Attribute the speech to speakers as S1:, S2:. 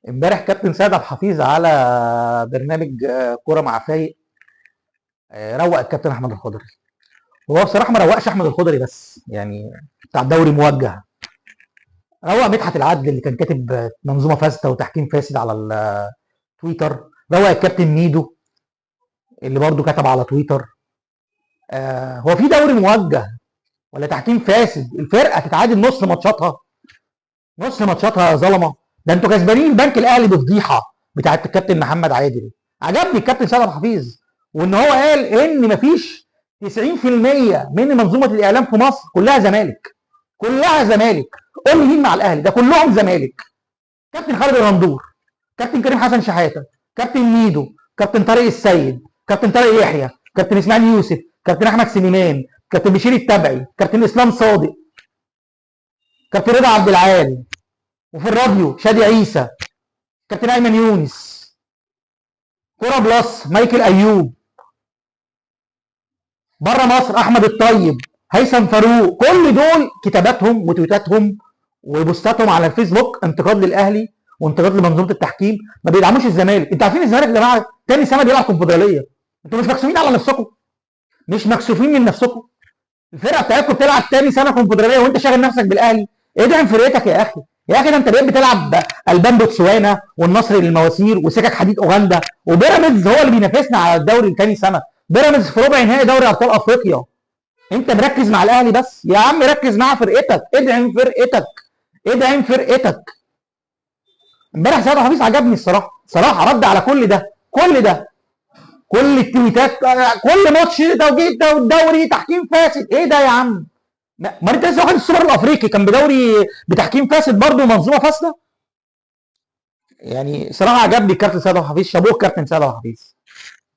S1: امبارح كابتن سيد عبد الحفيظ على برنامج كوره مع فايق. روق الكابتن احمد الخضري. هو بصراحه ما روقش احمد الخضري بس يعني بتاع الدوري موجه. روق مدحت العدل اللي كان كاتب منظومه فاسده وتحكيم فاسد على التويتر. روق الكابتن ميدو اللي برضه كتب على تويتر. هو في دوري موجه ولا تحكيم فاسد؟ الفرقه تتعادل نص ماتشاتها، نص ماتشاتها يا ظلمه. ده انتوا كسبانين البنك الاهلي بفضيحه بتاعت الكابتن محمد عادل. عجبني الكابتن سيد عبد الحفيظ وان هو قال ان مفيش 90% من منظومه الاعلام في مصر كلها زمالك، كلها زمالك. قول لي مين مع الاهلي؟ ده كلهم زمالك. كابتن خالد الغندور، كابتن كريم حسن شحاته، كابتن ميدو، كابتن طارق السيد، كابتن طارق يحيى، كابتن اسماعيل يوسف، كابتن احمد سليمان، كابتن بشير التبعي، كابتن اسلام صادق، كابتن رضا عبد العال، وفي الراديو شادي عيسى، كابتن ايمن يونس، كوره بلس مايكل ايوب، بره مصر احمد الطيب، هيثم فاروق. كل دول كتاباتهم وتويتاتهم وبوستاتهم على الفيسبوك انتقاد للاهلي وانتقاد لمنظومه التحكيم. ما بيدعموش الزمالك. انتوا عارفين الزمالك يا جماعه تاني سنه بيلعب كونفدراليه. انتوا مش مكسوفين على نفسكم؟ مش مكسوفين من نفسكم؟ الفرقه بتاعتكم بتلعب تاني سنه كونفدراليه وانت شاغل نفسك بالاهلي. ادعم فرقتك يا اخي. يا اخي ده انت بقيت بتلعب البان بوتسوانا والنصر للمواسير وسكك حديد اوغندا، وبيراميدز هو اللي بينافسنا على الدوري لتاني سنه. بيراميدز في ربع نهائي دوري ابطال افريقيا. انت مركز مع الاهلي بس؟ يا عم ركز مع فرقتك، ادعم فرقتك، ادعم فرقتك. امبارح سيد حفيظ عجبني الصراحه، صراحه رد على كل ده، كل ده، كل التويتات، كل ماتش توجيه الدوري تحكيم فاسد. ايه ده يا عم؟ ما انت لسه واخد السوبر الافريقي كان بدوري بتحكيم فاسد برضه ومنظومه فاسده. يعني صراحه عجبني الكابتن سيد حفيظ، شابوه الكابتن سيد حفيظ.